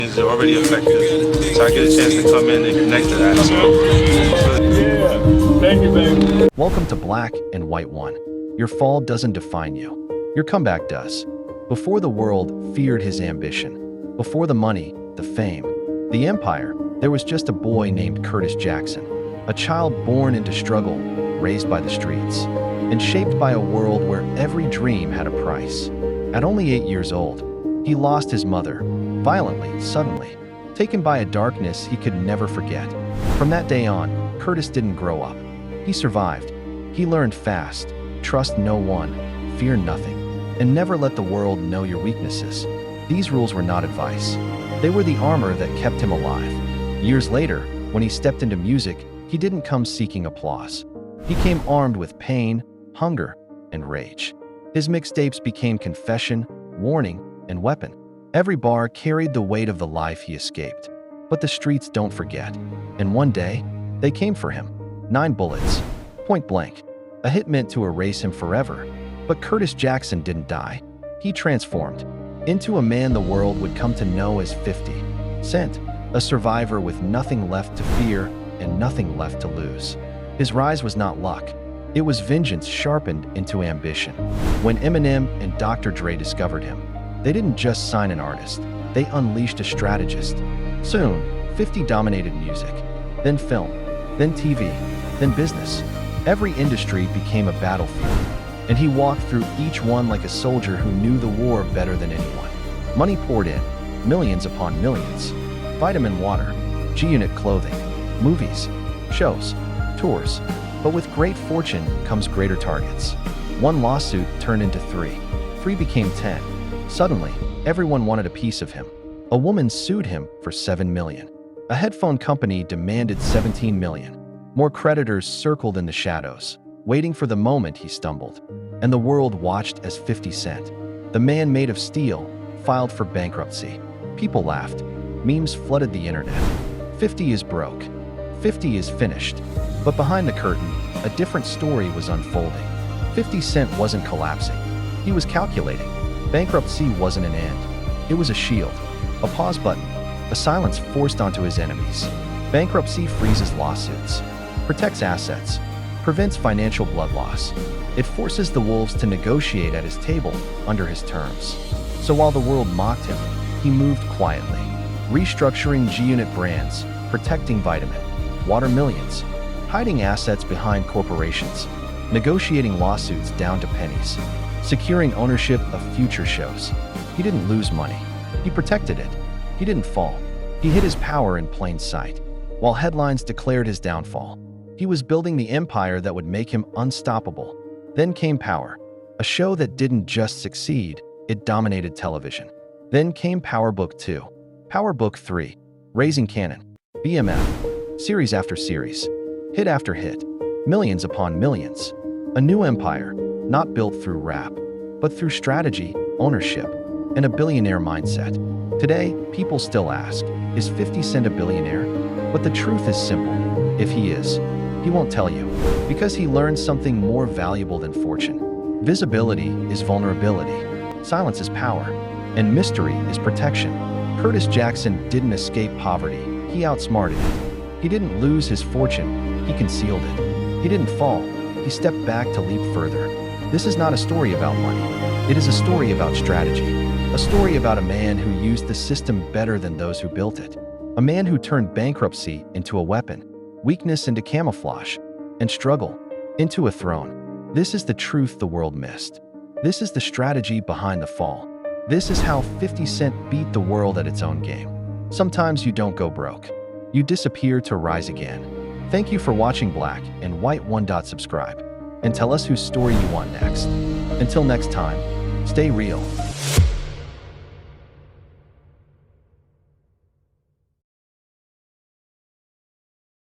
Is already affected, so I get a chance to come in and connect to that. Yeah, thank you, baby. Welcome to Black and White One. Your fall doesn't define you. Your comeback does. Before the world feared his ambition, before the money, the fame, the empire, there was just a boy named Curtis Jackson, a child born into struggle, raised by the streets, and shaped by a world where every dream had a price. At only 8 years old, he lost his mother, violently, suddenly, taken by a darkness he could never forget. From that day on, Curtis didn't grow up. He survived. He learned fast: trust no one, fear nothing, and never let the world know your weaknesses. These rules were not advice. They were the armor that kept him alive. Years later, when he stepped into music, he didn't come seeking applause. He came armed with pain, hunger, and rage. His mixtapes became confession, warning, and weapon. Every bar carried the weight of the life he escaped. But the streets don't forget. And one day, they came for him. 9 bullets, point blank. A hit meant to erase him forever. But Curtis Jackson didn't die. He transformed into a man the world would come to know as 50 Cent, a survivor with nothing left to fear and nothing left to lose. His rise was not luck. It was vengeance sharpened into ambition. When Eminem and Dr. Dre discovered him, they didn't just sign an artist, they unleashed a strategist. Soon, 50 dominated music, then film, then TV, then business. Every industry became a battlefield, and he walked through each one like a soldier who knew the war better than anyone. Money poured in, millions upon millions. Vitamin water, G-Unit clothing, movies, shows, tours. But with great fortune comes greater targets. 1 lawsuit turned into 3. 3 became 10. Suddenly, everyone wanted a piece of him. A woman sued him for $7 million. A headphone company demanded $17 million. More creditors circled in the shadows, waiting for the moment he stumbled. And the world watched as 50 Cent, the man made of steel, filed for bankruptcy. People laughed. Memes flooded the internet. 50 is broke. 50 is finished. But behind the curtain, a different story was unfolding. 50 Cent wasn't collapsing. He was calculating. Bankruptcy wasn't an end. It was a shield, a pause button, a silence forced onto his enemies. Bankruptcy freezes lawsuits, protects assets, prevents financial blood loss. It forces the wolves to negotiate at his table under his terms. So while the world mocked him, he moved quietly, restructuring G-Unit brands, protecting Vitamin, Water millions, hiding assets behind corporations, negotiating lawsuits down to pennies, securing ownership of future shows. He didn't lose money. He protected it. He didn't fall. He hid his power in plain sight. While headlines declared his downfall, he was building the empire that would make him unstoppable. Then came Power, a show that didn't just succeed, it dominated television. Then came Power Book 2, Power Book 3, Raising Cannon, BMF, series after series, hit after hit, millions upon millions. A new empire, not built through rap, but through strategy, ownership, and a billionaire mindset. Today, people still ask, is 50 Cent a billionaire? But the truth is simple. If he is, he won't tell you, because he learned something more valuable than fortune. Visibility is vulnerability, silence is power, and mystery is protection. Curtis Jackson didn't escape poverty, he outsmarted it. He didn't lose his fortune, he concealed it. He didn't fall, he stepped back to leap further. This is not a story about money. It is a story about strategy. A story about a man who used the system better than those who built it. A man who turned bankruptcy into a weapon, weakness into camouflage, and struggle into a throne. This is the truth the world missed. This is the strategy behind the fall. This is how 50 Cent beat the world at its own game. Sometimes you don't go broke. You disappear to rise again. Thank you for watching Black and White One. Subscribe and tell us whose story you want next. Until next time, stay real.